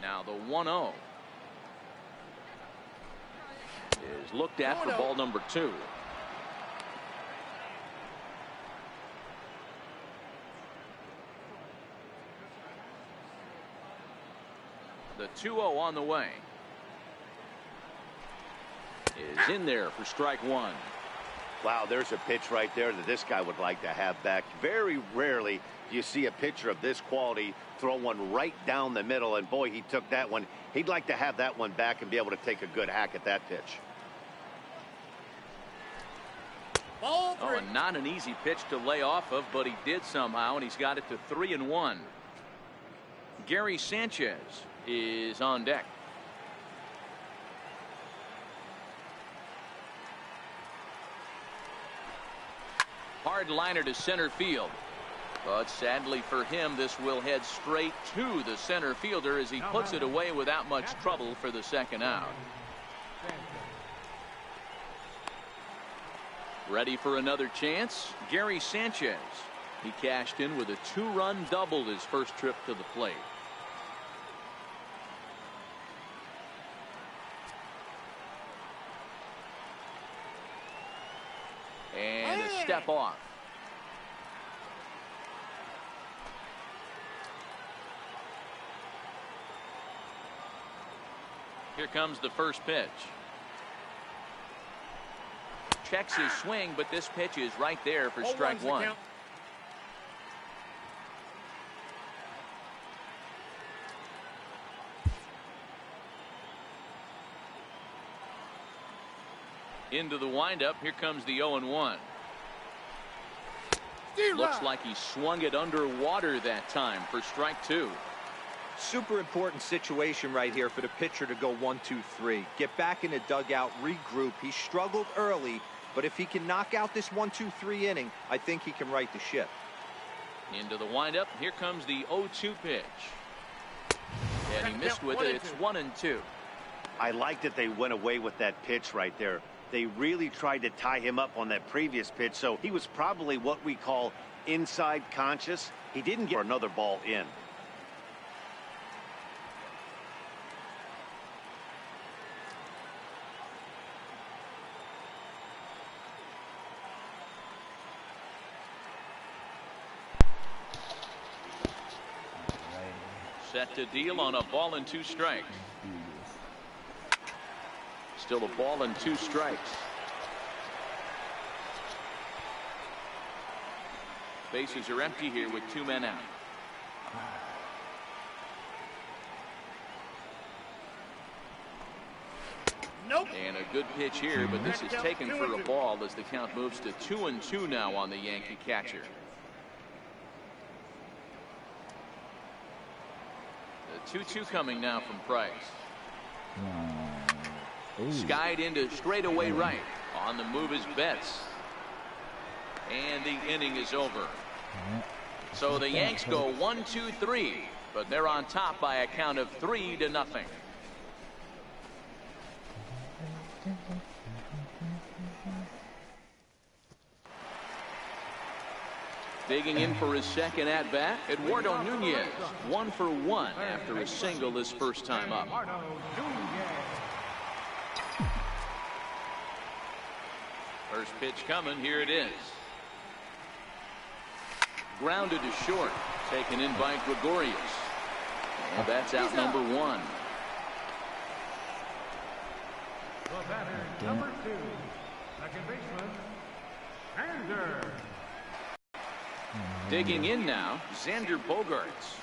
Now the 1-0 is looked at for ball number 2. The 2-0 on the way is in there for strike 1. Wow, there's a pitch right there that this guy would like to have back. Very rarely do you see a pitcher of this quality throw one right down the middle, and boy, he took that one. He'd like to have that one back and be able to take a good hack at that pitch. Oh, and not an easy pitch to lay off of, but he did somehow, and he's got it to 3-1. Gary Sanchez is on deck. Hard liner to center field, but sadly for him, this will head straight to the center fielder as he puts it away without much trouble for the second out. Ready for another chance? Gary Sanchez. He cashed in with a 2-run double his first trip to the plate. And a step off. Here comes the first pitch. Checks his swing, but this pitch is right there for strike 1. Into the windup. Here comes the 0-1. Looks like he swung it underwater that time for strike 2. Super important situation right here for the pitcher to go 1-2-3. Get back in the dugout, regroup. He struggled early, but if he can knock out this 1-2-3 inning, I think he can right the ship. Into the windup. Here comes the 0-2 pitch. And he missed with it. It's 1-2. I like that they went away with that pitch right there. They really tried to tie him up on that previous pitch, so he was probably what we call inside conscious. He didn't get another ball in. Set to deal on a ball and 2 strikes. Still a ball and 2 strikes. Bases are empty here with 2 men out. Nope. And a good pitch here, but this is taken for a ball as the count moves to 2-2 now on the Yankee catcher. The 2-2 coming now from Price. Skied into straightaway right. On the move is Betts. And the inning is over. So the Yanks go 1-2-3, but they're on top by a count of 3-0. Digging in for his second at-bat, Eduardo Nunez, 1 for 1 after a single his first time up. First pitch coming, here it is. Grounded to short, taken in by Gregorius. And that's out number 1. The batter, number 2, second baseman, Xander. Digging in now, Xander Bogaerts.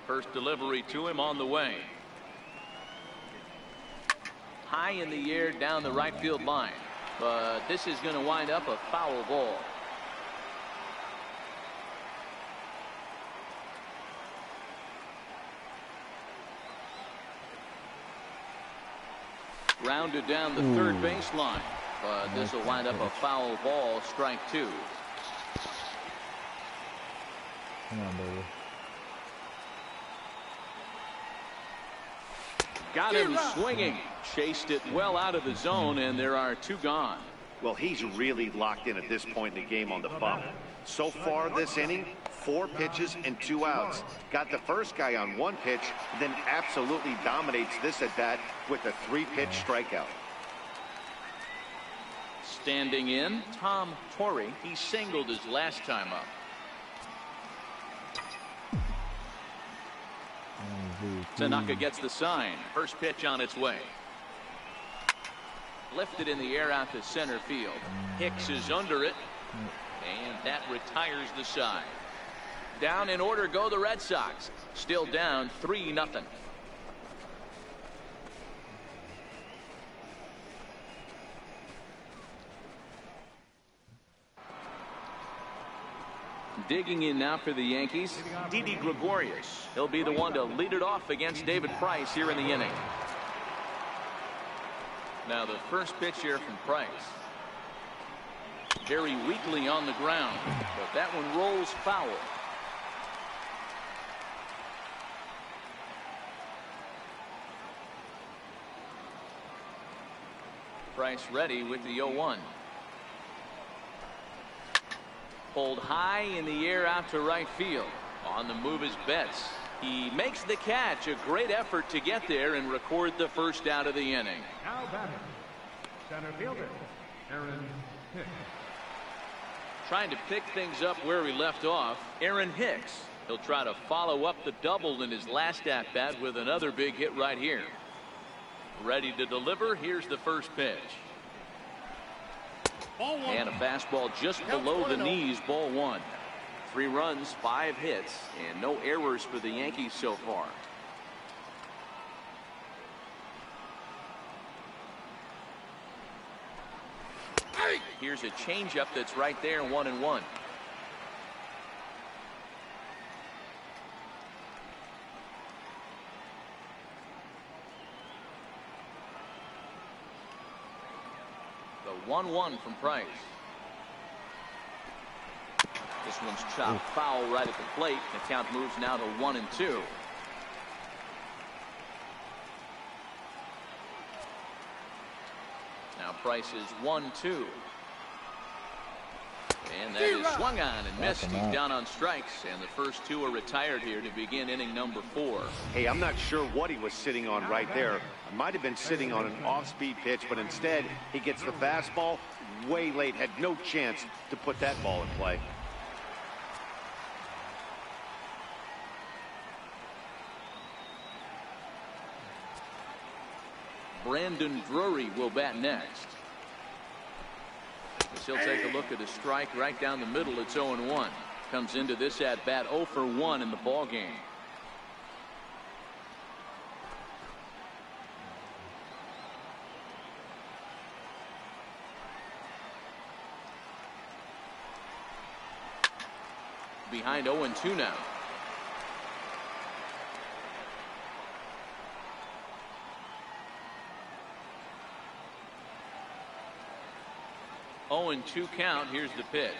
First delivery to him on the way. High in the air down the right field line, but this is going to wind up a foul ball. Rounded down the third baseline, but this will wind up a foul ball, strike 2. Come on, baby. Got him swinging, chased it well out of the zone, and there are 2 gone. Well, he's really locked in at this point in the game on the bump. So far this inning, 4 pitches and 2 outs. Got the first guy on 1 pitch, then absolutely dominates this at bat with a 3-pitch strikeout. Standing in, Tom Torrey. He singled his last time up. Tanaka gets the sign. First pitch on its way. Lifted in the air out to center field. Hicks is under it, and that retires the side. Down in order go the Red Sox. Still down 3-0. Digging in now for the Yankees, Didi Gregorius. He'll be the one to lead it off against David Price here in the inning. Now the first pitch here from Price. Very weakly on the ground, but that one rolls foul. Price ready with the 0-1. Pulled high in the air out to right field. On the move is Betts. He makes the catch. A great effort to get there and record the first out of the inning. Now batting, center fielder, Aaron Hicks. Trying to pick things up where he left off, Aaron Hicks. He'll try to follow up the double in his last at-bat with another big hit right here. Ready to deliver. Here's the first pitch. And a fastball just below the knees, ball 1. 3 runs, 5 hits, and no errors for the Yankees so far. Here's a changeup that's right there, 1-1. The 1-1 from Price. This one's chopped foul right at the plate. The count moves now to 1-2. Now Price is 1-2. And that is swung on and missed. He's down on strikes, and the first 2 are retired here to begin inning number 4. Hey, I'm not sure what he was sitting on right there. Might have been sitting on an off-speed pitch, but instead he gets the fastball way late. Had no chance to put that ball in play. Brandon Drury will bat next. As he'll take a look at a strike right down the middle. It's 0-1. Comes into this at bat 0 for 1 in the ball game. Behind 0-2 now. Oh, and 2 count. Here's the pitch.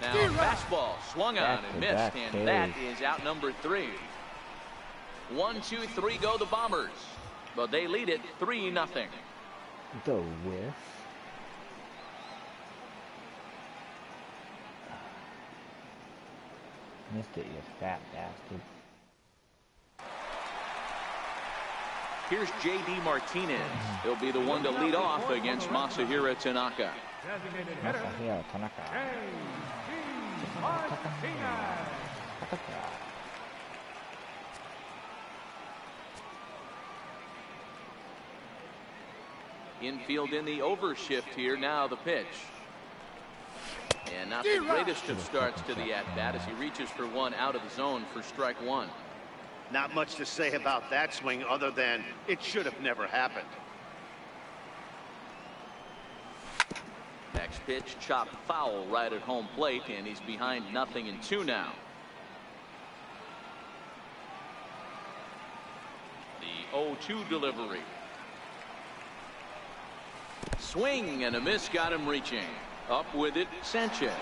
Now fastball swung on and missed, and that is out number 3. 1, 2, 3 go the Bombers, but they lead it 3-0. The whiff. Missed it, you fat bastard. Here's J.D. Martinez. He'll be the one to lead off against Masahiro Tanaka. Designated hitter, Masahiro Tanaka. J.D. Martinez. Infield in the overshift here. Now the pitch. And not the greatest of starts to the at-bat as he reaches for one out of the zone for strike 1. Not much to say about that swing other than it should have never happened. Next pitch, chopped foul right at home plate, and he's behind 0-2 now. The 0-2 delivery. Swing and a miss got him reaching. Up with it, Sanchez.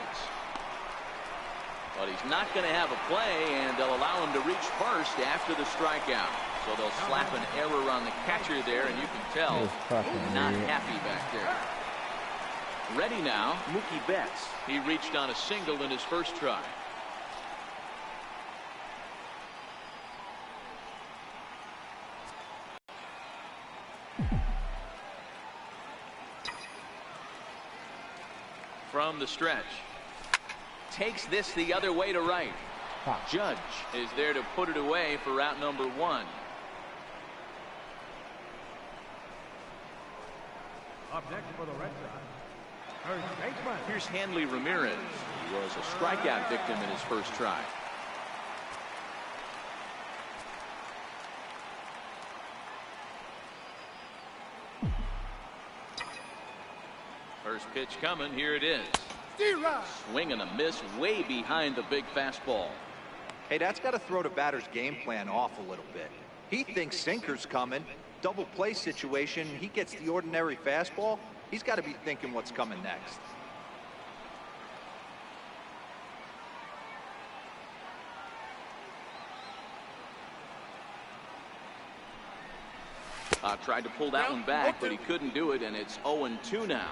But he's not going to have a play, and they'll allow him to reach first after the strikeout. So they'll slap an error on the catcher there, and you can tell he's not happy back there. Ready now, Mookie Betts. He reached on a single in his first try. From the stretch. Takes this the other way to right. Judge is there to put it away for route number 1. Up next for the Red Sox, first baseman. Here's Hanley Ramirez. He was a strikeout victim in his first try. First pitch coming. Here it is. Swing and a miss way behind the big fastball. Hey, that's got to throw the batter's game plan off a little bit. He thinks sinker's coming. Double play situation. He gets the ordinary fastball. He's got to be thinking what's coming next. Tried to pull that one back, but he couldn't do it, and it's 0-2 now.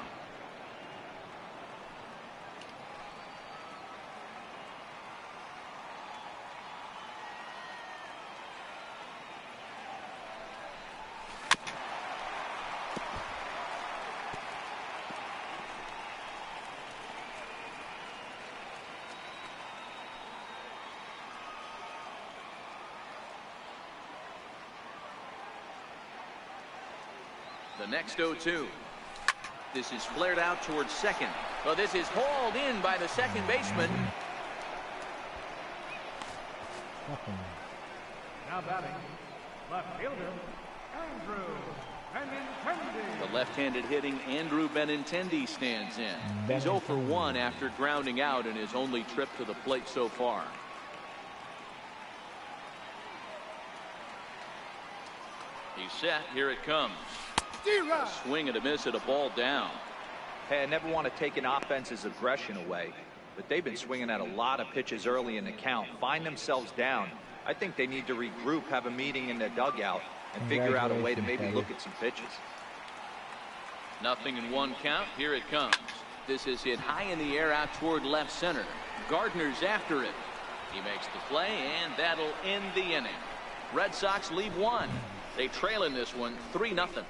The next 0-2. This is flared out towards second. Well, this is hauled in by the second baseman. Now batting, left fielder, Andrew Benintendi. The left-handed hitting Andrew Benintendi stands in. He's 0 for 1 after grounding out in his only trip to the plate so far. He's set. Here it comes. A swing and a miss at a ball down. Hey, I never want to take an offense's aggression away, but they've been swinging at a lot of pitches early in the count. Find themselves down. I think they need to regroup, have a meeting in their dugout, and figure out a way to maybe look at some pitches. Nothing in 1 count. Here it comes. This is hit high in the air out toward left center. Gardner's after it. He makes the play, and that'll end the inning. Red Sox lead 1. They trail in this one 3-0.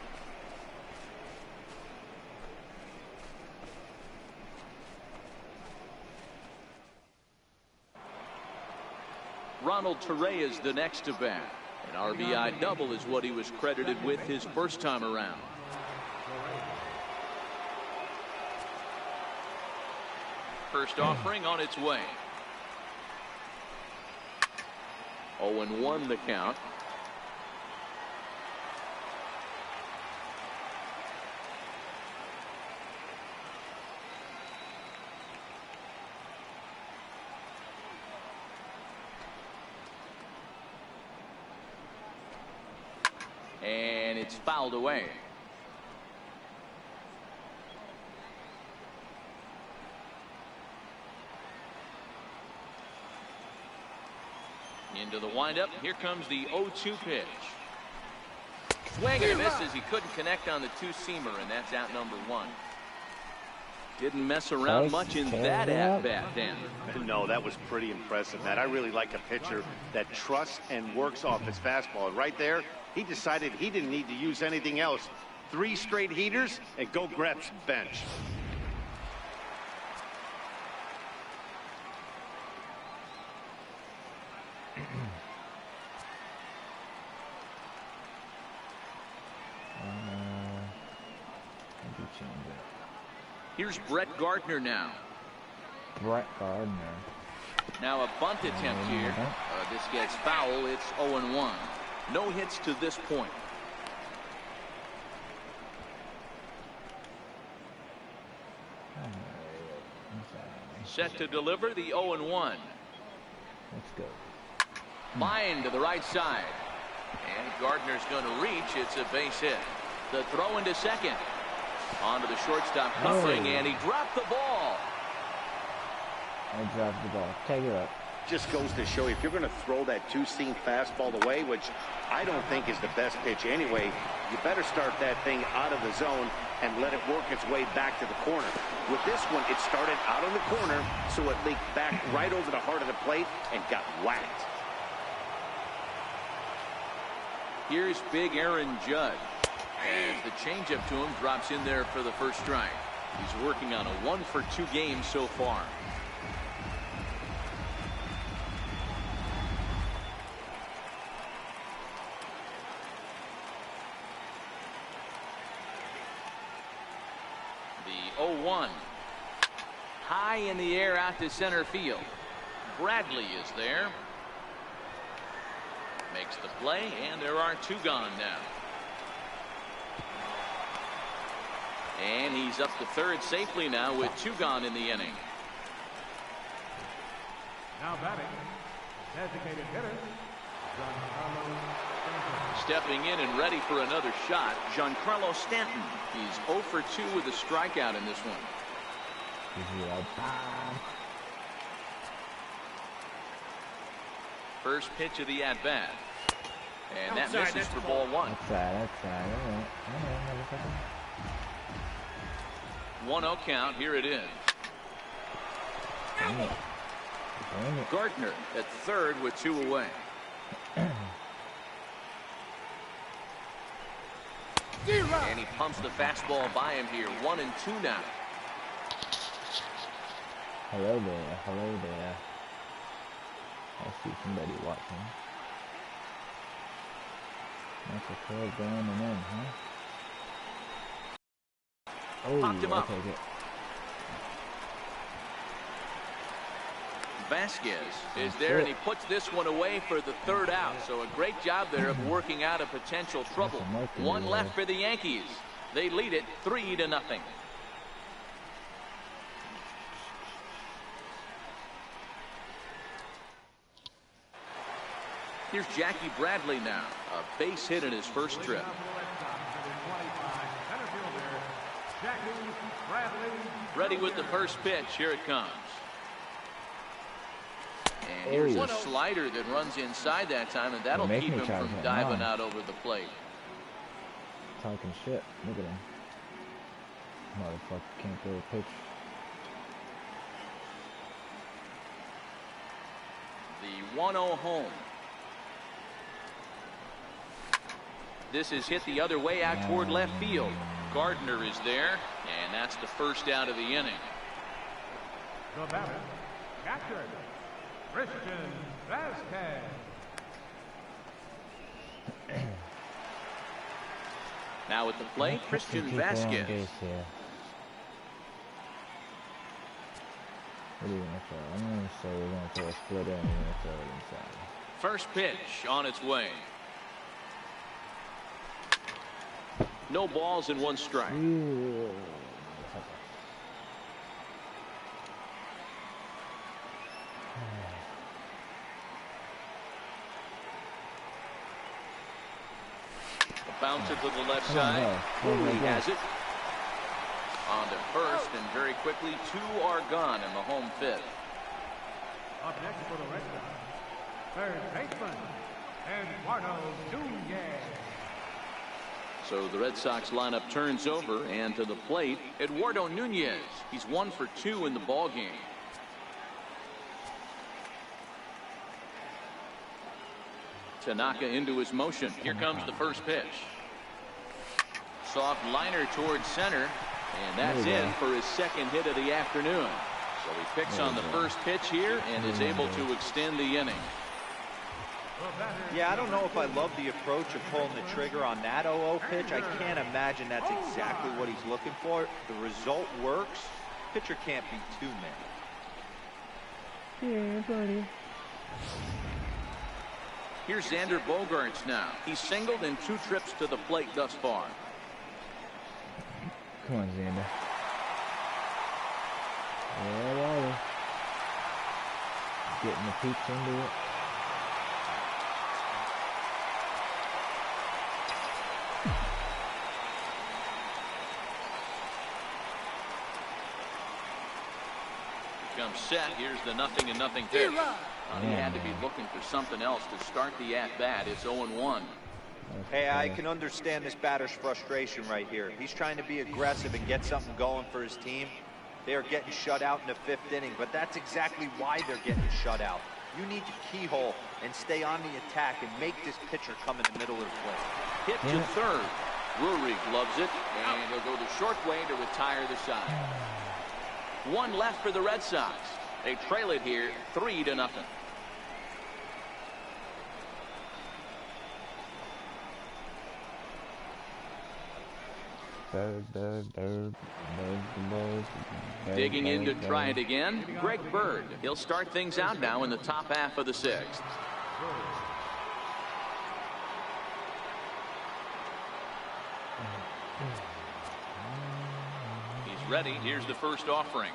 Ronald Torre is the next to bat. An RBI double is what he was credited with his first time around. First offering on its way. 0-1 the count. And it's fouled away. Into the windup. Here comes the 0-2 pitch. Swing and a miss as he couldn't connect on the two-seamer, and that's out number 1. Didn't mess around much in that at-bat, Dan. No, that was pretty impressive, Matt. I really like a pitcher that trusts and works off his fastball. And right there, he decided he didn't need to use anything else. 3 straight heaters and go grab some bench. Here's Brett Gardner now. Brett Gardner. Now a bunt attempt here. This gets foul. It's 0-1. No hits to this point. Set to deliver the 0-1. Let's go. Line to the right side. And Gardner's going to reach. It's a base hit. The throw into second. Onto the shortstop covering, and he dropped the ball. I dropped the ball. Take it up. Just goes to show you, if you're going to throw that two-seam fastball away, which I don't think is the best pitch anyway, you better start that thing out of the zone and let it work its way back to the corner. With this one, it started out on the corner, so it leaked back right over the heart of the plate and got whacked. Here's big Aaron Judge. As the changeup to him drops in there for the first strike. He's working on a 1-for-2 game so far. The 0-1. High in the air out to center field. Bradley is there. Makes the play, and there are 2 gone now. And he's up to third safely now with 2 gone in the inning. Now batting, designated hitter, Giancarlo Stanton. Stepping in and ready for another shot, Giancarlo Stanton. He's 0 for 2 with a strikeout in this one. First pitch of the at-bat. And that misses for ball 1. That's right. 1-0 count. Here it is. Gardner at third with 2 away. And he pumps the fastball by him here. 1-2 now. Hello there. I see somebody watching. That's a curve going and in, huh? Oh, Popped him up. I'll take it. Vasquez is there, and he puts this one away for the 3rd out. So a great job there of working out a potential trouble. 1 left for the Yankees. They lead it 3-0. Here's Jackie Bradley now. A base hit in his first trip. Ready with the first pitch. Here it comes. And here's a slider that runs inside that time, and that'll keep him from diving out over the plate. Talking shit. Look at him. Motherfucker can't throw a pitch. The 1-0 home. This is hit the other way out toward left field. Gardner is there, and that's the first out of the inning. The batter, catcher, Christian Vasquez. Now at the plate, Christian Vasquez. What are you going to throw? I'm going to say we're going to throw a splitter and we're going to throw it inside. First pitch on its way. No balls and 1 strike. Bounce it to the left side. He has it. On to first, and very quickly 2 are gone in the home 5th. Up next for the Red Sox, third baseman, Eduardo Nunez. So the Red Sox lineup turns over, and to the plate, Eduardo Nunez. He's 1 for 2 in the ball game. Tanaka into his motion. Here comes the first pitch. Soft liner towards center, and that's in for his 2nd hit of the afternoon. So he picks on the first pitch here and is able to extend the inning. Yeah, I don't know if I love the approach of pulling the trigger on that 0-0 pitch. I can't imagine that's exactly what he's looking for. The result works. Pitcher can't be too mad. Yeah, buddy. Here's Xander Bogaerts now. He's singled in 2 trips to the plate thus far. Come on, Xander. Where are you? Getting the peeps into it. comes set. Here's the 0-0 pitch. He had to be looking for something else to start the at-bat. It's 0-1. Hey, I can understand this batter's frustration right here. He's trying to be aggressive and get something going for his team. They are getting shut out in the 5th inning, but that's exactly why they're getting shut out. You need to keyhole and stay on the attack and make this pitcher come in the middle of the plate. Hit to third. Drury gloves it, and he'll go the short way to retire the side. One left for the Red Sox. They trail it here 3-0. Digging in to try it again, Greg Bird. He'll start things out now in the top half of the 6th. He's ready. Here's the first offering.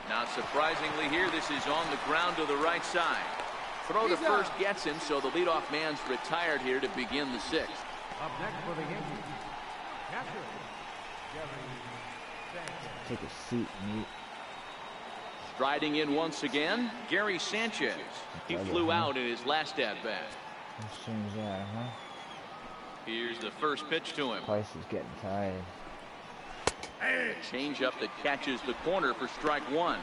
Not surprisingly here, this is on the ground to the right side. Throw to first gets him, so the leadoff man's retired here to begin the 6th. Up next for the Yankees, catcher, Take a seat, mate. Striding in once again, Gary Sanchez. He flew out in his last at-bat. As soon as that, huh? Here's the first pitch to him. Price is getting tired. Change up that catches the corner for strike 1.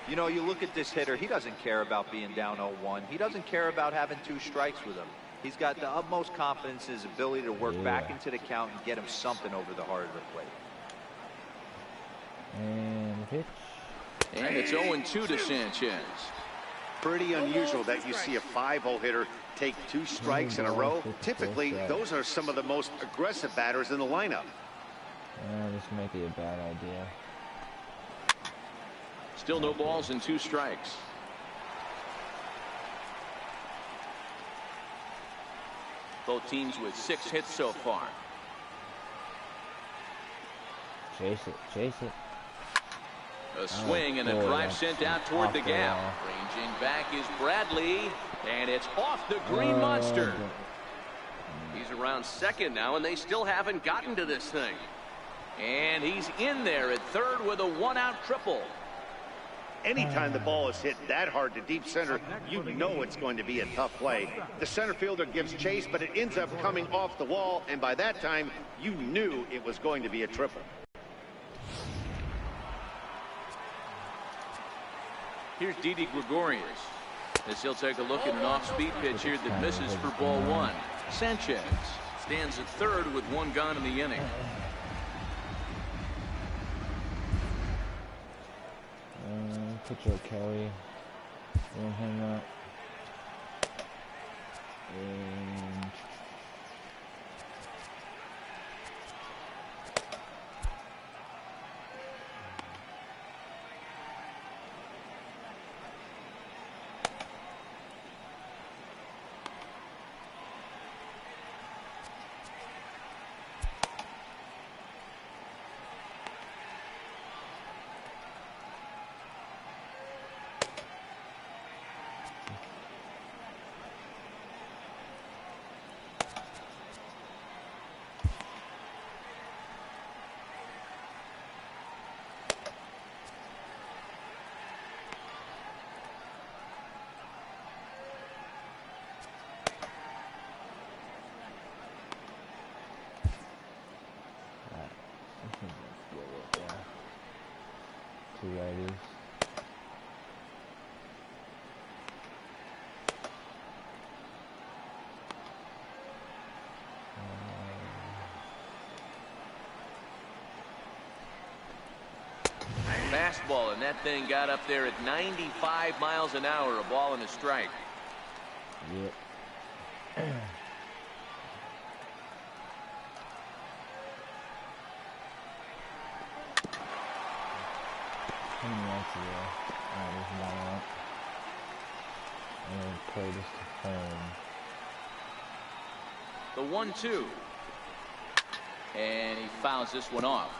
You know, you look at this hitter, he doesn't care about being down 0-1. He doesn't care about having 2 strikes with him. He's got the utmost confidence in his ability to work back into the count and get him something over the heart of the plate. And pitch. And it's 0-2 to Sanchez. Pretty unusual that you see a 5-0 hitter take 2 strikes in a row. Typically, those are some of the most aggressive batters in the lineup. This might be a bad idea. Still no balls and 2 strikes. Both teams with 6 hits so far. Chase it, chase it. A swing and a drive sent out toward the gap. Ranging back is Bradley, and it's off the Green Monster. He's around second now, and they still haven't gotten to this thing. And he's in there at third with a 1-out triple. Anytime the ball is hit that hard to deep center, you know it's going to be a tough play. The center fielder gives chase, but it ends up coming off the wall, and by that time, you knew it was going to be a triple. Here's Didi Gregorius, as he'll take a look at an off-speed pitch here that misses for ball 1. Sanchez stands at third with 1 gone in the inning. Pitcher Kelly. Bring him up. And two righties. Fastball, and that thing got up there at 95 miles an hour, a ball and a strike. Yep. Play this to home. The 1-2. And he fouls this one off.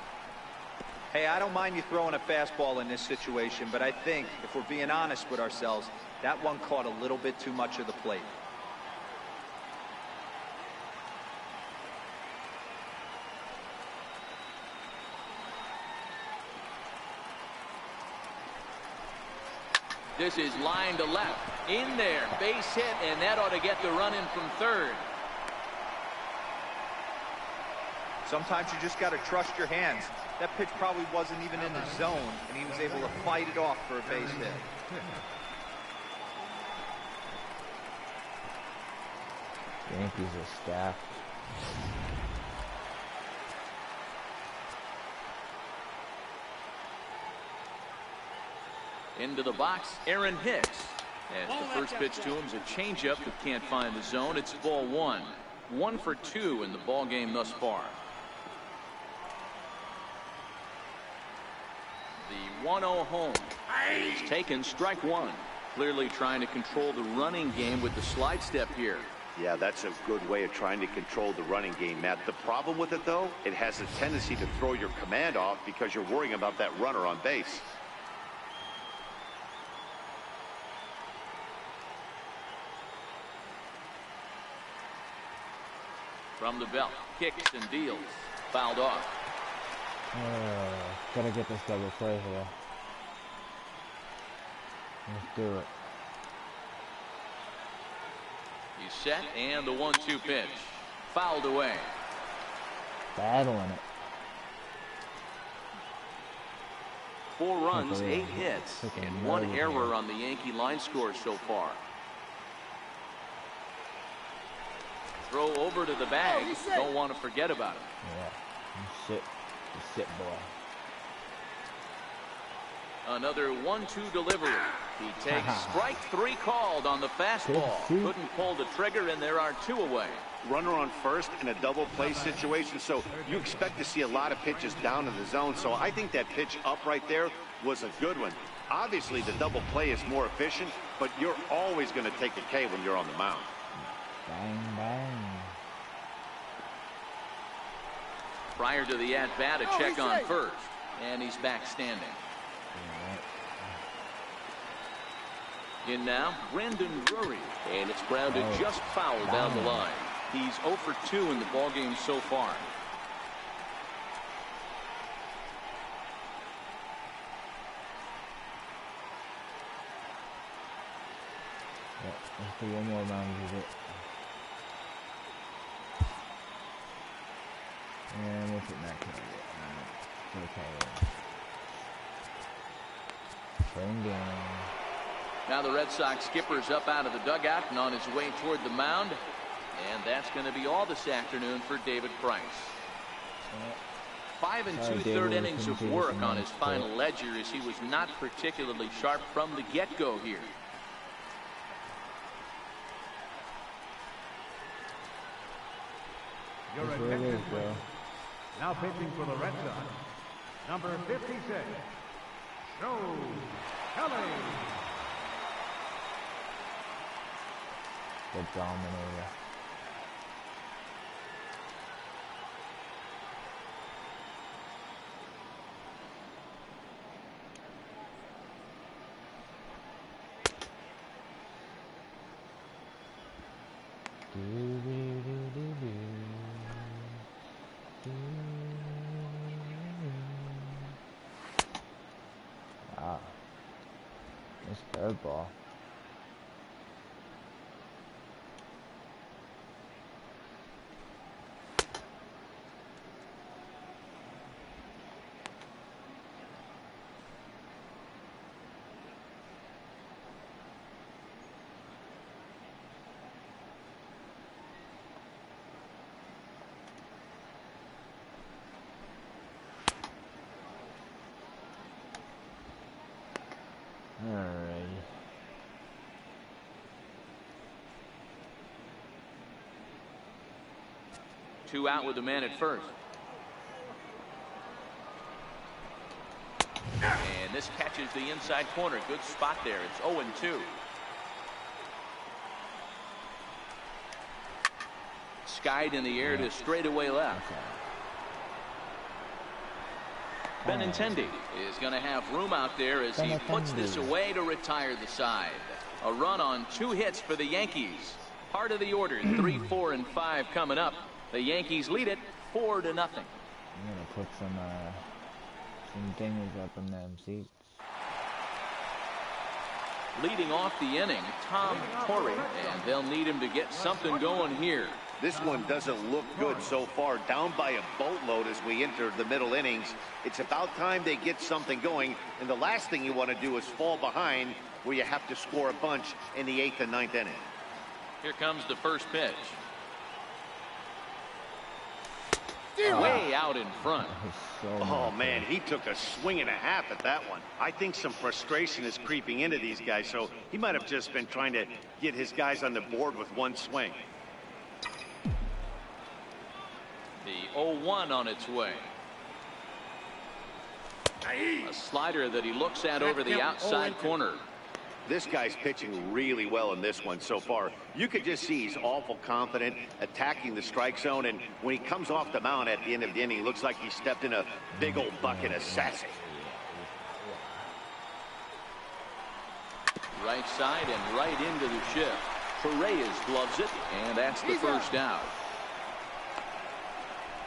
Hey, I don't mind you throwing a fastball in this situation, but I think, if we're being honest with ourselves, that one caught a little bit too much of the plate. This is line to left. In there. Base hit, and that ought to get the run in from third. Sometimes you just got to trust your hands. That pitch probably wasn't even in the zone, and he was able to fight it off for a base hit. Yankees are stacked. Into the box, Aaron Hicks. As the first pitch to him is a changeup that can't find the zone. It's ball one. 1 for 2 in the ball game thus far. The 1-0 home is taken, strike one. Clearly trying to control the running game with the slide step here. Yeah, that's a good way of trying to control the running game, Matt. The problem with it, though, it has a tendency to throw your command off because you're worrying about that runner on base. From the belt, kicks and deals. Fouled off. Gotta get this double play here. Let's do it. He's set, and the 1-2 pitch. Fouled away. Battling it. 4 runs, 8 hits, and 1 error on the Yankee line score so far. Throw over to the bag. Don't want to forget about it. Yeah. Sit, boy. Another 1-2 delivery. He takes strike 3 called on the fastball. Couldn't pull the trigger, and there are 2 away. Runner on first in a double play situation, so you expect to see a lot of pitches down in the zone. So I think that pitch up right there was a good one. Obviously, the double play is more efficient, but you're always going to take a K when you're on the mound. Bang, bang. Prior to the at-bat, a check on first, and he's back standing. In now, Brandon Drury, and it's grounded just foul down the line. He's 0 for 2 in the ballgame so far. Let's do one more round with it. And what's it next? Okay. Same game. Now the Red Sox skipper's up out of the dugout and on his way toward the mound. And that's going to be all this afternoon for David Price. 5 2/3 innings of work on his final ledger as he was not particularly sharp from the get-go here. Your attention, please. Now pitching for the Red Sox, number 56, Joe Kelly. The Dominator. Wow. This third ball. Alright. Two out with the man at first. And this catches the inside corner. Good spot there. It's 0-2. Skied in the air to straightaway left. Benintendi is going to have room out there as he puts this away to retire the side. A run on 2 hits for the Yankees. Part of the order, 3, 4, and 5 coming up. The Yankees lead it 4-0. I'm gonna put some dingers up in them seats. Leading off the inning, Tom Torrey, and they'll need him to get something going here. This one doesn't look good so far. Down by a boatload as we enter the middle innings. It's about time they get something going, and the last thing you want to do is fall behind where you have to score a bunch in the 8th and 9th inning. Here comes the first pitch. Way out in front. Oh, man, he took a swing and a half at that one. I think some frustration is creeping into these guys, so he might have just been trying to get his guys on the board with one swing. The 0-1 on its way. A slider that he looks at over the outside corner. This guy's pitching really well in this one so far. You could just see he's awful confident attacking the strike zone, and when he comes off the mound at the end of the inning, he looks like he stepped in a big old bucket of sassy. Right side and right into the shift. Torreyes gloves it, and that's the first out.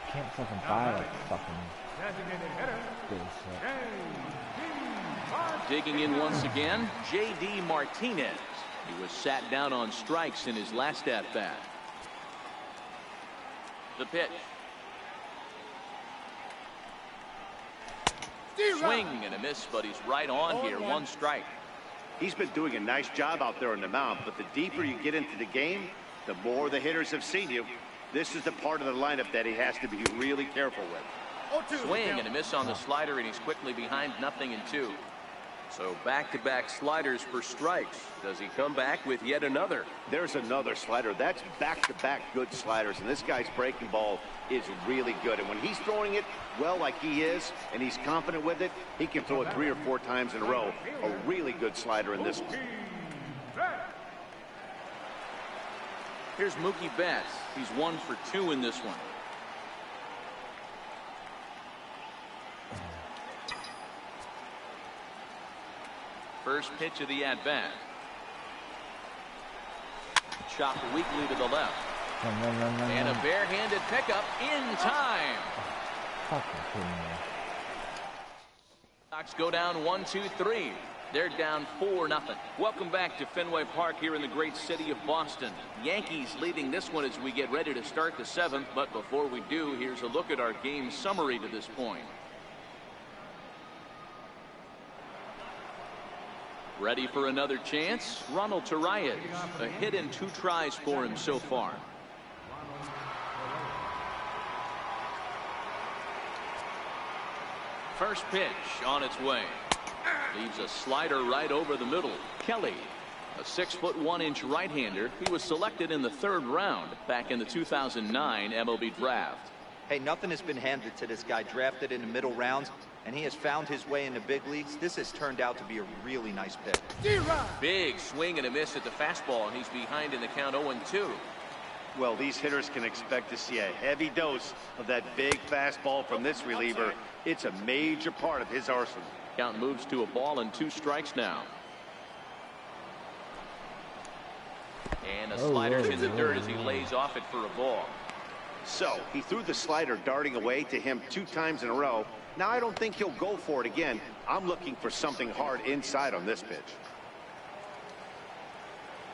Can't fucking buy like fucking Designated hitter, Digging in once again, J.D. Martinez. He was sat down on strikes in his last at-bat. The pitch. Swing and a miss, but he's right on here. One strike. He's been doing a nice job out there on the mound, but the deeper you get into the game, the more the hitters have seen you. This is the part of the lineup that he has to be really careful with. Swing and a miss on the slider, and he's quickly behind 0-2. So back-to-back sliders for strikes. Does he come back with yet another? There's another slider. That's back-to-back good sliders, and this guy's breaking ball is really good. And when he's throwing it well like he is, and he's confident with it, he can throw it 3 or 4 times in a row. A really good slider in this one. Here's Mookie Betts. He's 1 for 2 in this one. First pitch of the at-bat. Chopped weakly to the left. And a barehanded pickup in time. Sox go down 1-2-3. They're down 4-0. Welcome back to Fenway Park here in the great city of Boston. Yankees leading this one as we get ready to start the 7th. But before we do, here's a look at our game summary to this point. Ready for another chance? Ronald Torreyes. A hit and 2 tries for him so far. First pitch on its way. Leaves a slider right over the middle. Kelly, a 6'1" right-hander. He was selected in the 3rd round back in the 2009 MLB draft. Hey, nothing has been handed to this guy. Drafted in the middle rounds, and he has found his way in the big leagues. This has turned out to be a really nice pick. Big swing and a miss at the fastball, and he's behind in the count 0-2. Well, these hitters can expect to see a heavy dose of that big fastball from this reliever. It's a major part of his arsenal. Count moves to a ball and 2 strikes now. And a slider's in the dirt as he lays off it for a ball. So he threw the slider darting away to him 2 times in a row. Now I don't think he'll go for it again. I'm looking for something hard inside on this pitch.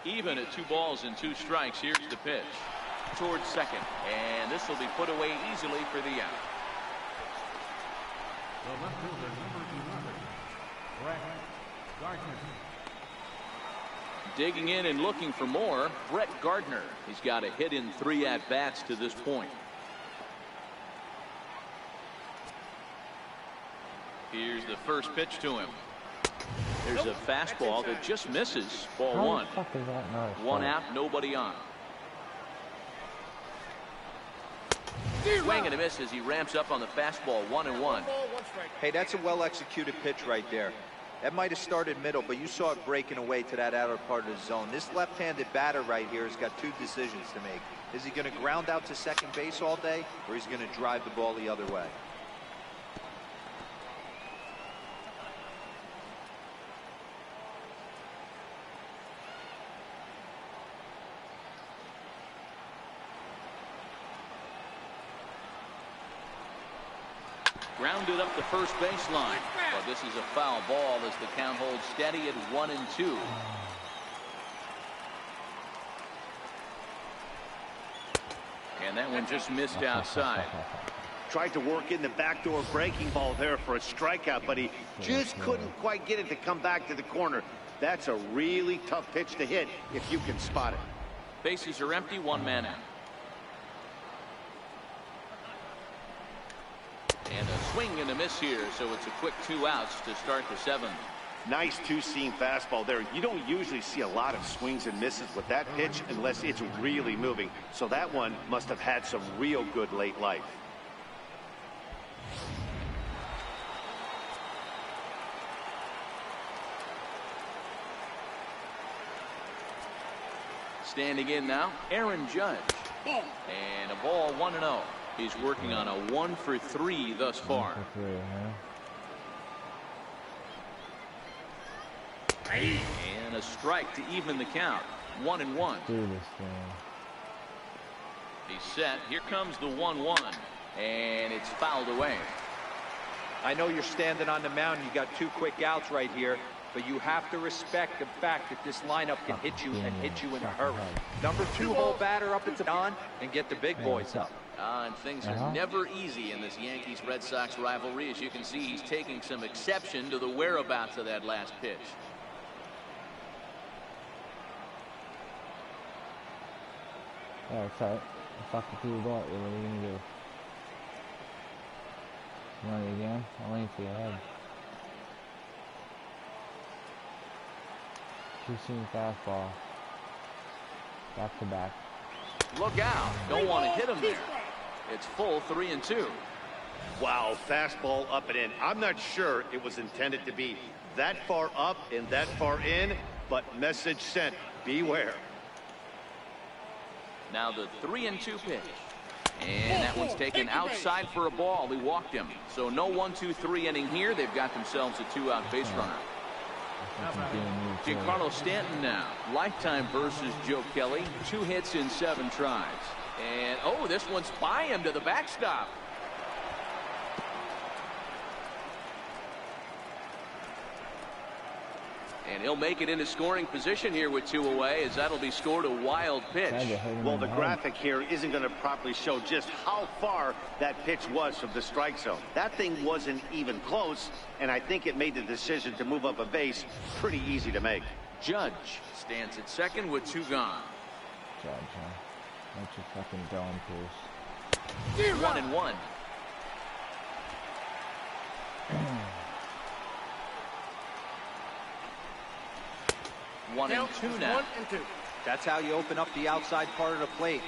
Even at 2 balls and 2 strikes, here's the pitch. Towards second, and this will be put away easily for the out. the left fielder, number 11, Brett Gardner. Digging in and looking for more, Brett Gardner. He's got a hit in 3 at-bats to this point. Here's the first pitch to him. There's a fastball that just misses. Ball 1. How the fuck is that not a 1 strike? out, nobody on. Swing and a miss as he ramps up on the fastball. 1-1. Hey, that's a well-executed pitch right there. That might have started middle, but you saw it breaking away to that outer part of the zone. This left-handed batter right here has got 2 decisions to make. Is he going to ground out to second base all day, or is he going to drive the ball the other way? Grounded up the first baseline. But this is a foul ball as the count holds steady at 1-2. And that one just missed outside. Tried to work in the backdoor breaking ball there for a strikeout, but he just couldn't quite get it to come back to the corner. That's a really tough pitch to hit if you can spot it. Bases are empty, one man in. And a swing and a miss here, so it's a quick 2 outs to start the 7th. Nice two-seam fastball there. You don't usually see a lot of swings and misses with that pitch unless it's really moving. So that one must have had some real good late life. Standing in now, Aaron Judge. And a ball 1-0. He's working on a 1-for-3 thus far. And a strike to even the count. 1-1. He's set. Here comes the 1-1. And it's fouled away. I know you're standing on the mound. You got 2 quick outs right here. But you have to respect the fact that this lineup can hit you and hit you in a hurry. Number 2 hole batter up at the on and get the big boys up. And things are never easy in this Yankees-Red Sox rivalry. As you can see, he's taking some exception to the whereabouts of that last pitch. Yeah, it's alright. Fuck the 2 ball. What are you gonna do? You want it again? I'll aim for your head. Two-seam fastball. Back to back. Look out. Don't want to hit him there. It's full 3-2. Wow, fastball up and in. I'm not sure it was intended to be that far up and that far in, but message sent. Beware. Now the 3-2 pitch. And that one's taken outside for a ball. He walked him. So no 1-2-3 inning here. They've got themselves a 2-out base runner. Giancarlo Stanton now. Lifetime versus Joe Kelly. 2 hits in 7 tries. And, oh, this one's by him to the backstop. And he'll make it into scoring position here with 2 away, as that'll be scored a wild pitch. Well, the graphic here isn't going to properly show just how far that pitch was from the strike zone. That thing wasn't even close, and I think it made the decision to move up a base pretty easy to make. Judge stands at second with 2 gone. Judge, huh? That's your fucking dome piece. 1-1. One and two now. That's how you open up the outside part of the plate.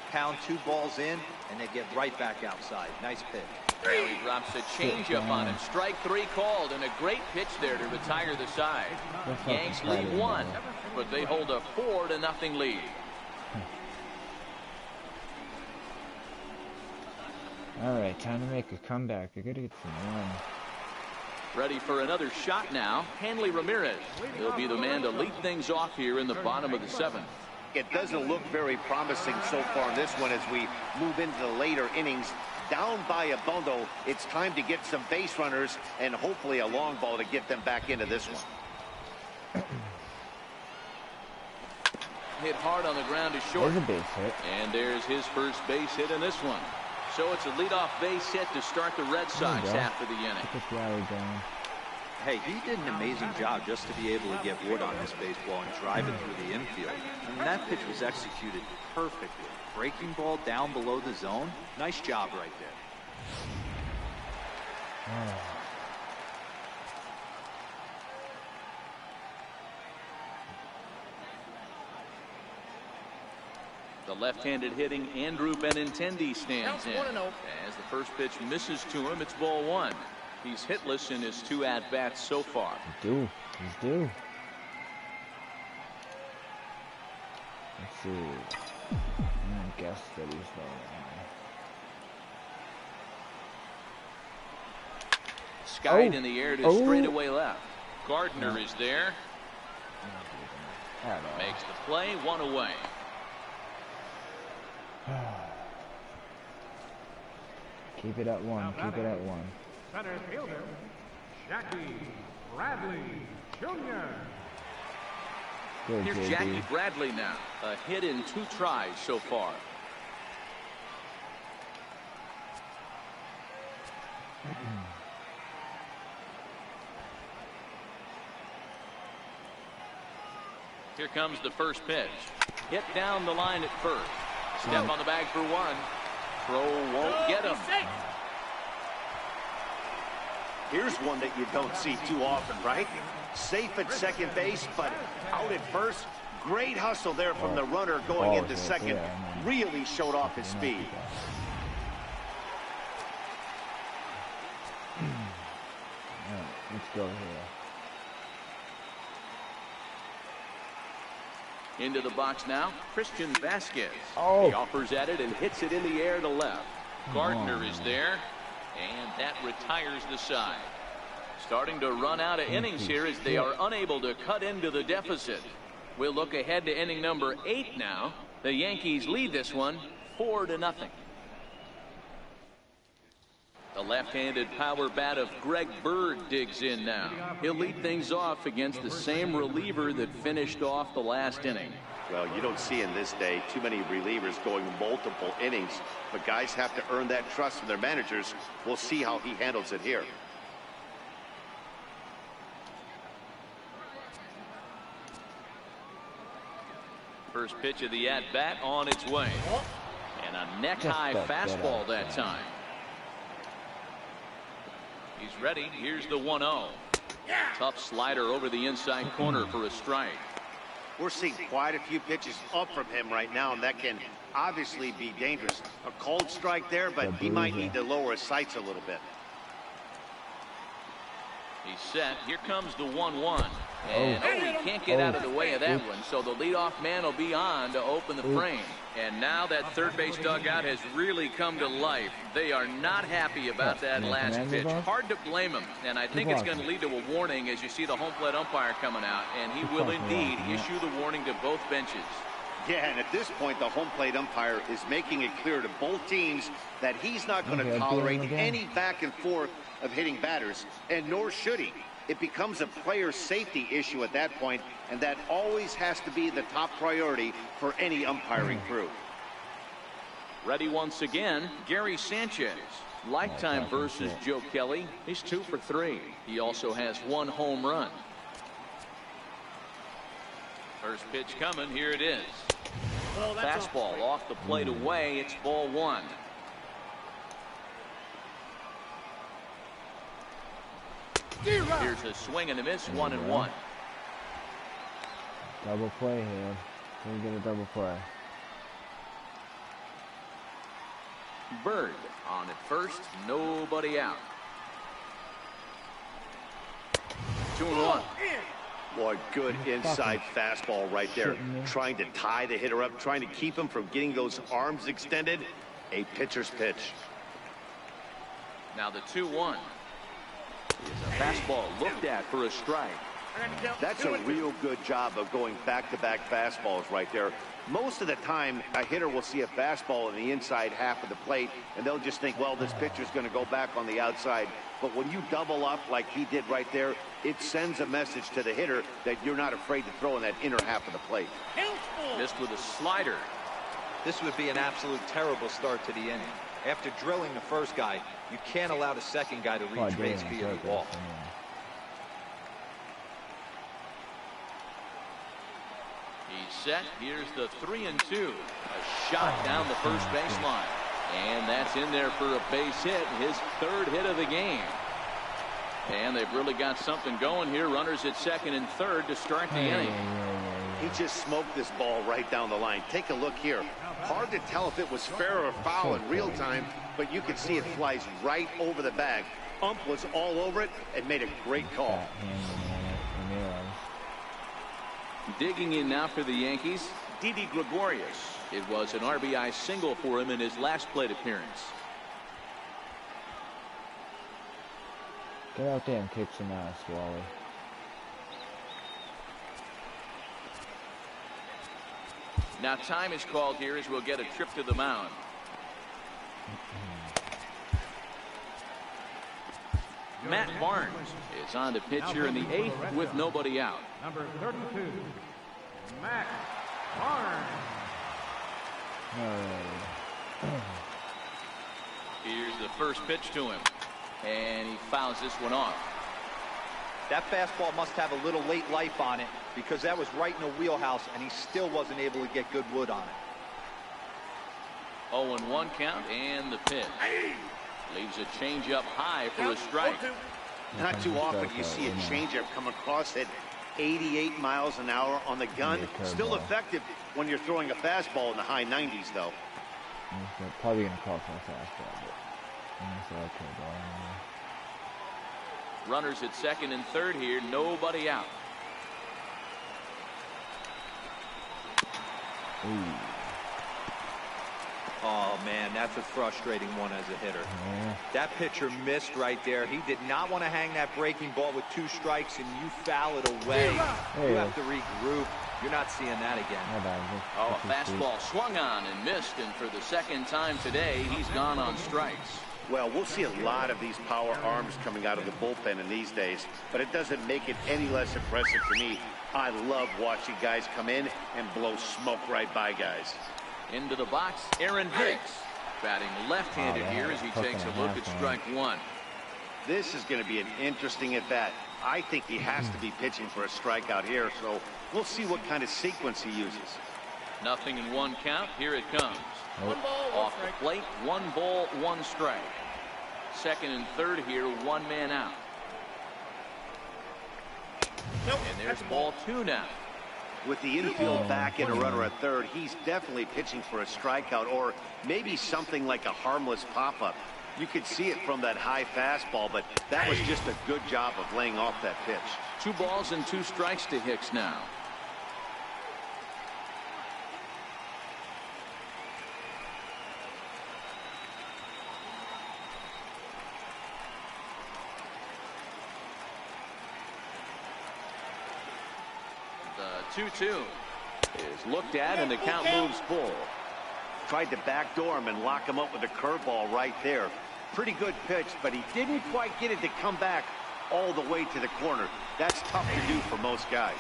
Pound 2 balls in, and they get right back outside. Nice pitch. Now he drops a changeup on him. Strike 3 called, and a great pitch there to retire the side. Yanks lead 1, but they hold a 4-0 lead. All right, time to make a comeback. I gotta get some run. Ready for another shot now. Hanley Ramirez. He'll be the man to lead things off here in the bottom of the 7th. It doesn't look very promising so far in this one as we move into the later innings. Down by a bundle, it's time to get some base runners and hopefully a long ball to get them back into this one. Hit hard on the ground to short. There's a base hit. And there's his first base hit in this one. So it's a leadoff base hit to start the Red Sox after the inning. Hey, he did an amazing job just to be able to get wood on this baseball and drive it through the infield. And that pitch was executed perfectly. Breaking ball down below the zone. Nice job right there. The left-handed hitting Andrew Benintendi stands in. As the first pitch misses to him, it's ball 1. He's hitless in his 2 at-bats so far. He's due. He's due. Let's see. I guess that he's Skied in the air to straightaway left. Gardner is there. Makes the play, 1 away. Keep it at 1. Keep it at 1. center fielder, Jackie Bradley Jr. Good, Here's JB. Jackie Bradley now. A hit in 2 tries so far. Here comes the first pitch. Hit down the line at first. Step on the bag for 1. Throw won't get him. Here's one that you don't see too often, right? Safe at second base, but out at first. Great hustle there from the runner going into second. Really showed off his speed. Let's go here. Into the box now, Christian Vasquez. Oh. He offers at it and hits it in the air to left. Gardner is there, and that retires the side. Starting to run out of innings here as they are unable to cut into the deficit. We'll look ahead to inning number 8 now. The Yankees lead this one 4-0. The left-handed power bat of Greg Bird digs in now. He'll lead things off against the same reliever that finished off the last inning. Well, you don't see in this day too many relievers going multiple innings, but guys have to earn that trust from their managers. We'll see how he handles it here. First pitch of the at-bat on its way. And a neck-high fastball that time. He's ready. Here's the 1-0. Tough slider over the inside corner for a strike. We're seeing quite a few pitches up from him right now, and that can obviously be dangerous. A cold strike there, but he might need to lower his sights a little bit. He's set. Here comes the 1-1. And he can't get out of the way of that one, so the leadoff man will be on to open the frame. And now that third base dugout has really come to life. They are not happy about that last pitch. Hard to blame him, and I think it's going to lead to a warning as you see the home plate umpire coming out, and he will indeed issue the warning to both benches. Yeah, and at this point, the home plate umpire is making it clear to both teams that he's not going to tolerate any back and forth of hitting batters, and nor should he. It becomes a player safety issue at that point, and that always has to be the top priority for any umpiring crew. Ready once again, Gary Sanchez. Lifetime versus Joe Kelly. He's 2 for 3. He also has 1 home run. First pitch coming. Here it is. Fastball off the plate away. It's ball 1. Here's a swing and a miss, 1-1. Double play here. Can we get a double play? Bird on at first, nobody out. 2-1. Boy, good inside fastball right there. Trying to tie the hitter up, trying to keep him from getting those arms extended. A pitcher's pitch. Now the 2-1. Is a fastball looked at for a strike. That's a real good job of going back-to-back fastballs right there. Most of the time, a hitter will see a fastball in the inside half of the plate, and they'll just think, well, this pitcher's going to go back on the outside. But when you double up like he did right there, it sends a message to the hitter that you're not afraid to throw in that inner half of the plate. Missed with a slider. This would be an absolute terrible start to the inning. After drilling the first guy, you can't allow the second guy to reach base via the ball. He's set. Here's the 3-2. A shot down the first baseline. And that's in there for a base hit. His 3rd hit of the game. And they've really got something going here. Runners at 2nd and 3rd to start the inning. He just smoked this ball right down the line. Take a look here. Hard to tell if it was fair or foul in real time, but you can see it flies right over the bag. Ump was all over it and made a great call. Digging in now for the Yankees, Didi Gregorius. It was an RBI single for him in his last plate appearance. Get out there and kick some ass, Wally. Now time is called here as we'll get a trip to the mound. Matt Barnes is on to pitch here in the 8th with nobody out. Number 32, Matt Barnes. Here's the first pitch to him, and he fouls this one off. That fastball must have a little late life on it, because that was right in the wheelhouse, and he still wasn't able to get good wood on it. 0-1 count, and the pitch. Leaves a changeup high for a strike. Not too often you see a changeup come across at 88 miles an hour on the gun. Still effective when you're throwing a fastball in the high 90s, though. Probably going to call for a fastball, but okay, Runners at second and third here, nobody out. Ooh. Oh, man, that's a frustrating one as a hitter. Yeah. That pitcher missed right there. He did not want to hang that breaking ball with 2 strikes, and you foul it away. Hey. You have to regroup. You're not seeing that again. Oh, a fastball swung on and missed, and for the second time today, he's gone on strikes. Well, we'll see a lot of these power arms coming out of the bullpen in these days, but it doesn't make it any less impressive to me. I love watching guys come in and blow smoke right by guys. Into the box, Aaron Hicks, batting left-handed here as he takes a look at strike one. This is going to be an interesting at-bat. I think he has to be pitching for a strikeout here, so we'll see what kind of sequence he uses. 0-1 count. Here it comes. One ball, one Off the strike. plate, 1 ball, 1 strike. Second and third here, 1 man out. Nope, And there's that's a ball 2 now. With the infield back and a runner at third, he's definitely pitching for a strikeout or maybe something like a harmless pop-up. You could see it from that high fastball, but that was just a good job of laying off that pitch. 2 balls and 2 strikes to Hicks now. The 2-2 is looked at, and the count moves full. Tried to backdoor him and lock him up with a curveball right there. Pretty good pitch, but he didn't quite get it to come back all the way to the corner. That's tough to do for most guys.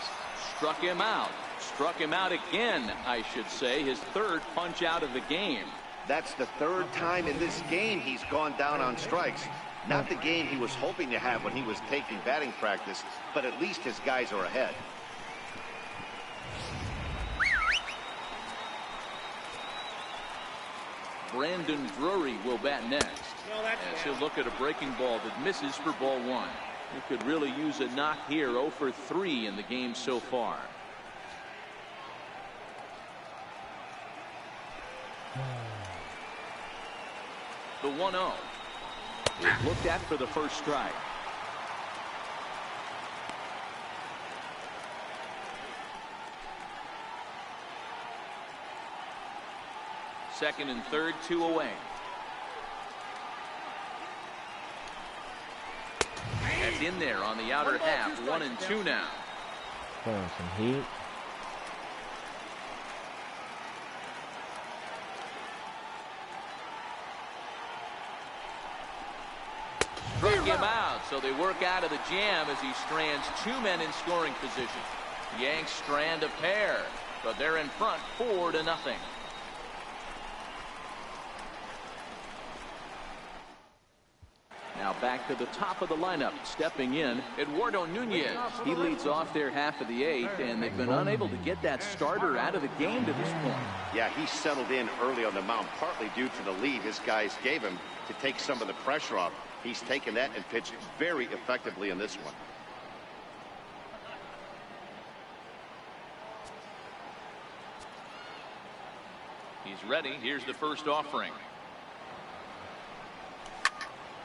Struck him out. Struck him out again, I should say. His 3rd punch out of the game. That's the 3rd time in this game he's gone down on strikes. Not the game he was hoping to have when he was taking batting practice, but at least his guys are ahead. Brandon Drury will bat next. No, that's As down. he'll look at a breaking ball that misses for ball 1. He could really use a knock here. 0 for 3 in the game so far. The 1-0 is looked at for the first strike. Second and third, 2 away. That's in there on the outer half. 1 and 2 now. Throwing some heat. Struck him out, so they work out of the jam as he strands 2 men in scoring position. Yanks strand a pair, but they're in front 4-0. Now back to the top of the lineup. Stepping in, Eduardo Nunez. He leads off their half of the 8th, and they've been unable to get that starter out of the game to this point. Yeah, he settled in early on the mound, partly due to the lead his guys gave him to take some of the pressure off. He's taken that and pitched very effectively in this one. He's ready. Here's the first offering.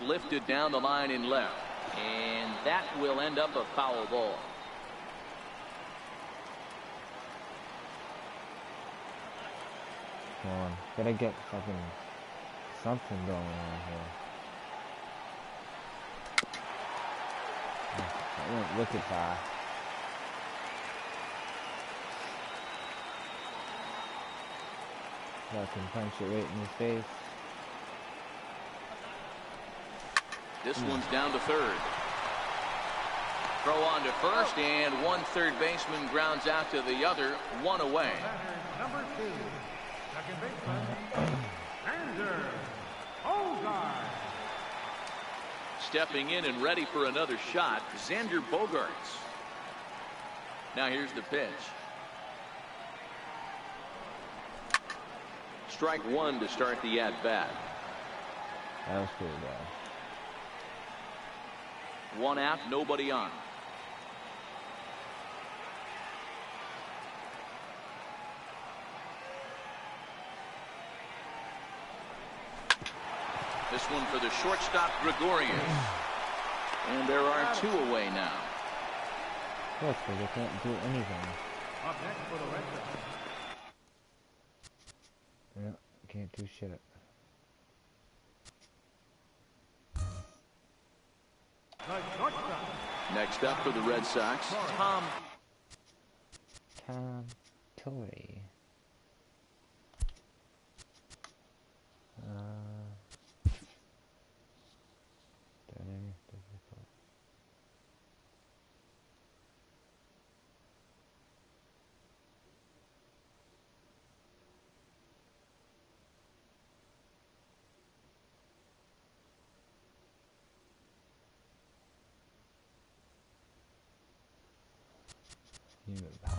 Lifted down the line in left, and that will end up a foul ball. Come on, gotta get something going on here. That went wicked fast. I can punch it right in his face. This one's down to third. Throw on to first, and one third baseman grounds out to the other, one away. Number 2, second baseman, Xander Bogaerts. Stepping in and ready for another shot, Xander Bogaerts. Now here's the pitch. Strike one to start the at-bat. That was pretty bad. One out, nobody on. This one for the shortstop, Gregorius. And there are two away now. That's because they can't do anything. Up next for the Red Sox. Yeah, can't do shit. The shortstop. Next up for the Red Sox, Tom Torrey. Human power.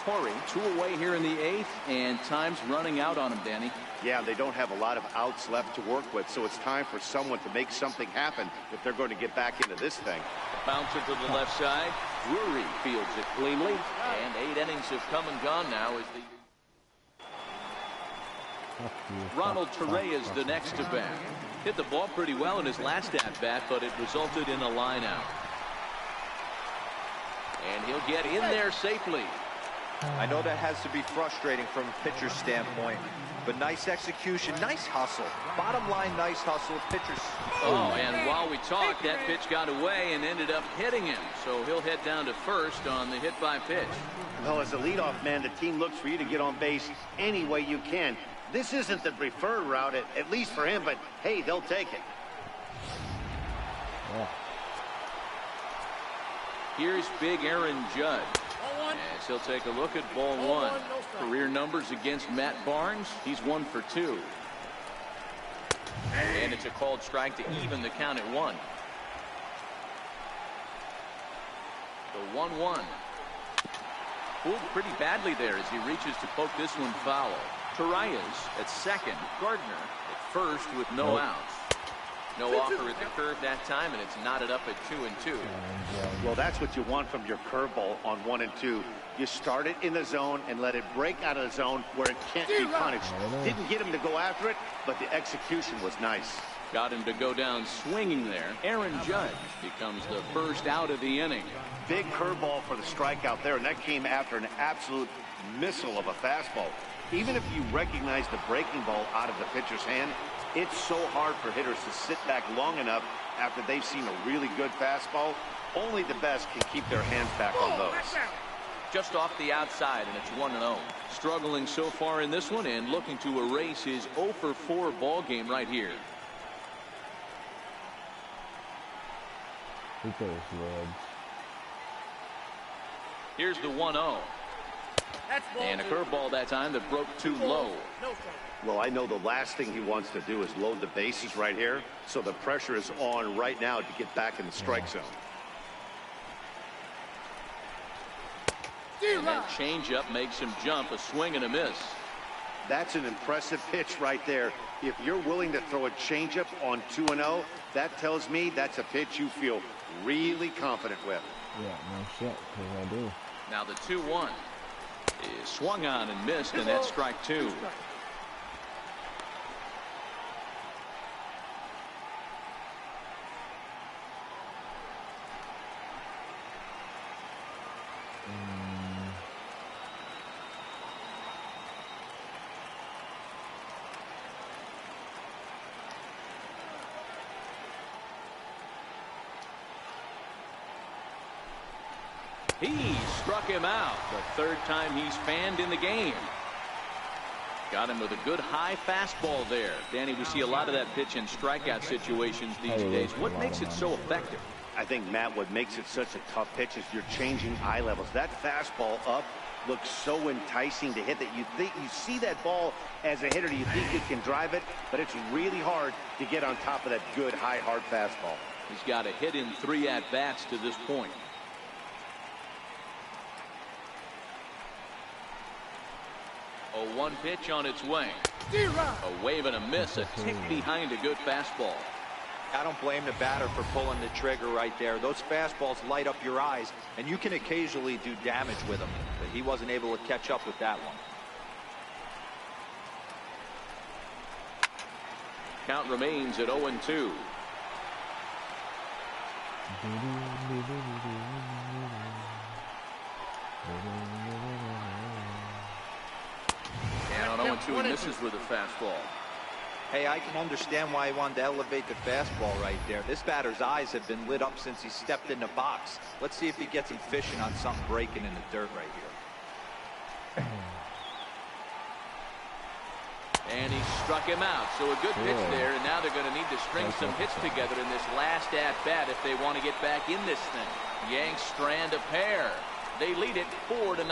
Torrey, two away here in the eighth, and time's running out on him, Danny. Yeah, they don't have a lot of outs left to work with, so it's time for someone to make something happen if they're going to get back into this thing. Bouncer to the left side. Drury fields it cleanly, and 8 innings have come and gone now as the Ronald Torrey is the next to bat. Hit the ball pretty well in his last at-bat, but it resulted in a line out. And he'll get in there safely. I know that has to be frustrating from a pitcher's standpoint, but nice execution, nice hustle. Bottom line, nice hustle. Pitchers. Oh, and while we talked, that pitch got away and ended up hitting him. So he'll head down to first on the hit by pitch. Well, as a leadoff man, the team looks for you to get on base any way you can. This isn't the preferred route, at least for him, but hey, they'll take it. Yeah. Here's big Aaron Judd. As he'll take a look at ball one. Career numbers against Matt Barnes. He's 1 for 2. And it's a called strike to even the count at 1. The 1-1. Pulled pretty badly there as he reaches to poke this one foul. Torreyes at second. Gardner at first with no outs. No offer at the curve that time, and it's knotted up at 2-2. Well, that's what you want from your curveball on 1 and 2. You start it in the zone and let it break out of the zone where it can't be punished. Didn't get him to go after it, but the execution was nice. Got him to go down swinging there. Aaron Judge becomes the first out of the inning. Big curveball for the strikeout there, and that came after an absolute missile of a fastball. Even if you recognize the breaking ball out of the pitcher's hand, it's so hard for hitters to sit back long enough after they've seen a really good fastball. Only the best can keep their hands back on those. Just off the outside, and it's 1-0. Struggling so far in this one and looking to erase his 0 for 4 ball game right here. Look at his legs. Here's the 1-0. That's ball And a 2. curveball that time that broke too low. No strike. Well, I know the last thing he wants to do is load the bases right here, so the pressure is on right now to get back in the strike zone. And that changeup makes him jump, a swing and a miss. That's an impressive pitch right there. If you're willing to throw a changeup on 2-0, that tells me that's a pitch you feel really confident with. Yeah, no shit, because I do. Now the 2-1 is swung on and missed, and that's strike 2. He struck him out the third time he's fanned in the game. Got him with a good high fastball there. Danny, we see a lot of that pitch in strikeout situations these days. What makes it so effective? I think, Matt, what makes it such a tough pitch is you're changing eye levels. That fastball up looks so enticing to hit that you see that ball as a hitter, you think you can drive it, but it's really hard to get on top of that good high hard fastball. He's got a hit in 3 at-bats to this point. A 1 pitch on its way. A wave and a miss, a tick behind a good fastball. I don't blame the batter for pulling the trigger right there. Those fastballs light up your eyes, and you can occasionally do damage with them, but he wasn't able to catch up with that one. Count remains at 0-2. And on 0-2 he misses with a fastball. Hey, I can understand why he wanted to elevate the fastball right there. This batter's eyes have been lit up since he stepped in the box. Let's see if he gets him fishing on something breaking in the dirt right here. And he struck him out. So a good pitch there, and now they're going to need to string some hits together in this last at-bat if they want to get back in this thing. Yanks strand a pair. They lead it 4-0.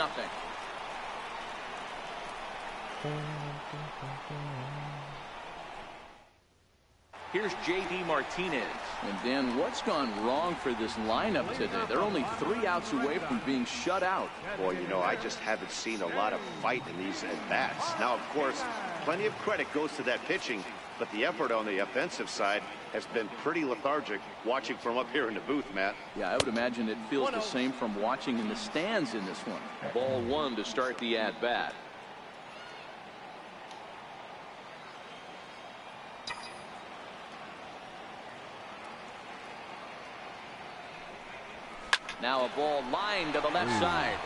Here's J.D. Martinez. And Dan, what's gone wrong for this lineup today? They're only 3 outs away from being shut out. Boy, you know, I just haven't seen a lot of fight in these at-bats. Now, of course, plenty of credit goes to that pitching, but the effort on the offensive side has been pretty lethargic watching from up here in the booth, Matt. Yeah, I would imagine it feels the same from watching in the stands in this one. Ball 1 to start the at-bat. Now a ball lined to the left side.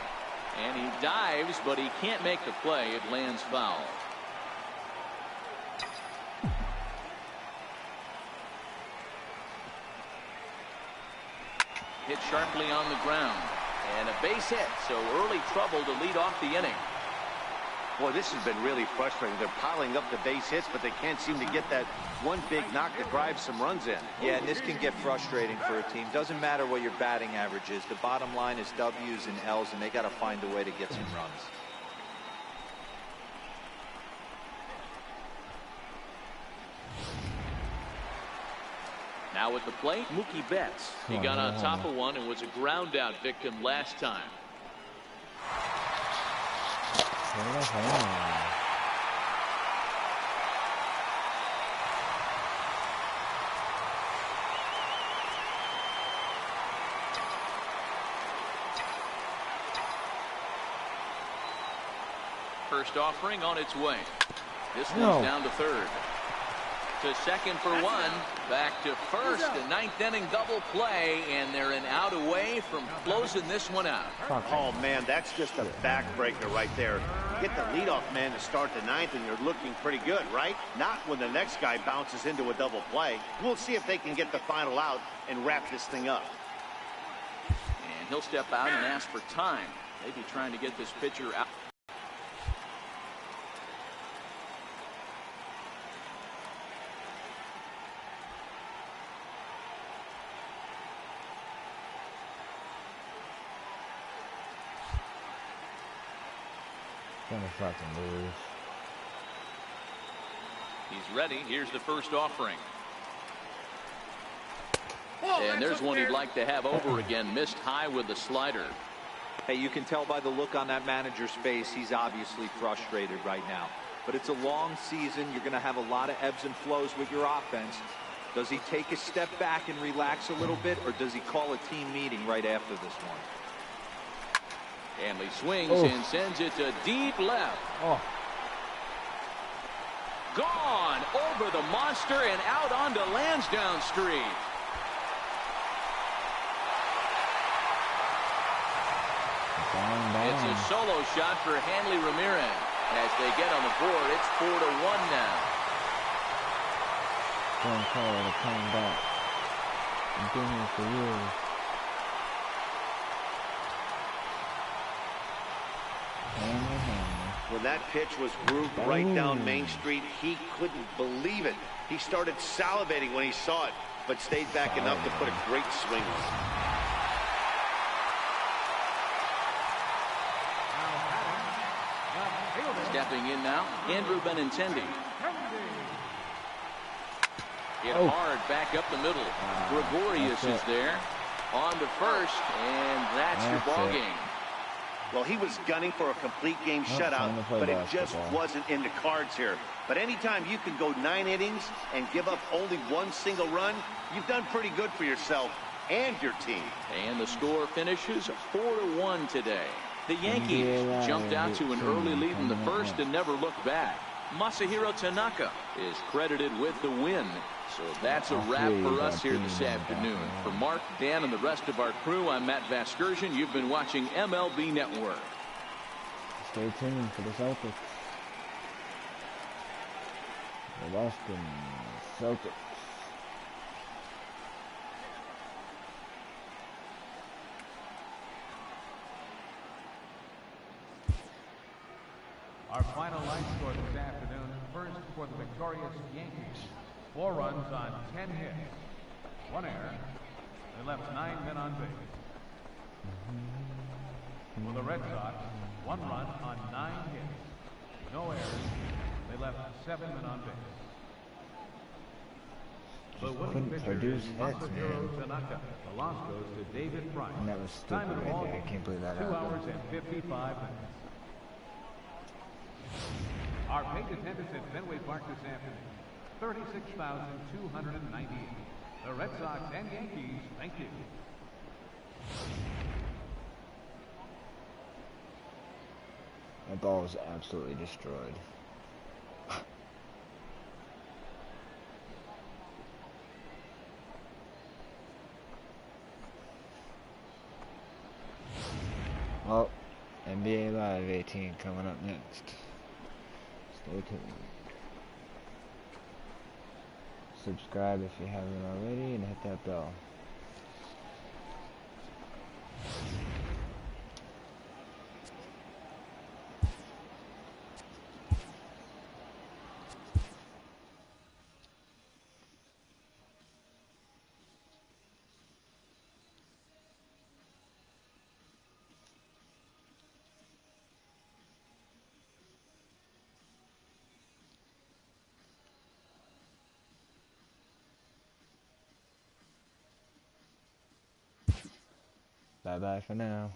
And he dives, but he can't make the play. It lands foul. Hit sharply on the ground. And a base hit, so early trouble to lead off the inning. Boy, this has been really frustrating. They're piling up the base hits, but they can't seem to get that one big knock to drive some runs in. Yeah, and this can get frustrating for a team. Doesn't matter what your batting average is. The bottom line is W's and L's, and they got to find a way to get some runs. Now at the plate, Mookie Betts. He got on top of one and was a ground out victim last time. First offering on its way. This one's down to third. To second for one. Back to first. A 9th inning double play, and they're an out away from closing this one out. Oh, man, that's just a backbreaker right there. Get the leadoff man to start the 9th, and you're looking pretty good, right? Not when the next guy bounces into a double play. We'll see if they can get the final out and wrap this thing up. And he'll step out and ask for time. Maybe trying to get this pitcher out. Gonna fucking lose. He's ready. Here's the first offering. Oh, And there's that's one he'd weird. like to have over again. Missed high with the slider. Hey, you can tell by the look on that manager's face, he's obviously frustrated right now. But it's a long season. You're going to have a lot of ebbs and flows with your offense. Does he take a step back and relax a little bit, or does he call a team meeting right after this one? Hanley swings Oh. and sends it to deep left. Oh. Gone over the monster and out onto Lansdowne Street. Down. It's a solo shot for Hanley Ramirez. As they get on the board, it's 4-1 now. John Carter coming back. I've been here for years. When that pitch was grooved right down Main Street, he couldn't believe it. He started salivating when he saw it, but stayed back enough to put a great swing on it. Stepping in now, Andrew Benintendi. Hit hard back up the middle. Gregorius is there on to first, and that's your ball game. Well, he was gunning for a complete game shutout, but it just wasn't in the cards here. But anytime you can go 9 innings and give up only one single run, you've done pretty good for yourself and your team. And the score finishes 4-1 today. The Yankees jumped out to an early lead in the first and never looked back. Masahiro Tanaka is credited with the win. So that's a wrap for us here this afternoon. For Mark, Dan, and the rest of our crew, I'm Matt Vasgersian. You've been watching MLB Network. Stay tuned for the Celtics. The Boston Celtics. Our final line score this afternoon. First for the victorious Yankees. 4 runs on 10 hits. 1 error. They left 9 men on base. For the Red Sox, 1 run on 9 hits. No errors. They left 7 men on base. The winning Couldn't pitcher produce is hits, Masahiro man. Tanaka. The loss goes to David Price. And that was stupid Time of the right ball there. I game, can't believe that 2 happened. hours and 55 minutes. Our paid attendance at Fenway Park this afternoon, 36,298. The Red Sox and Yankees, thank you. That ball was absolutely destroyed. Well, NBA Live 18 coming up next. Stay tuned. Subscribe if you haven't already and hit that bell. Bye bye for now.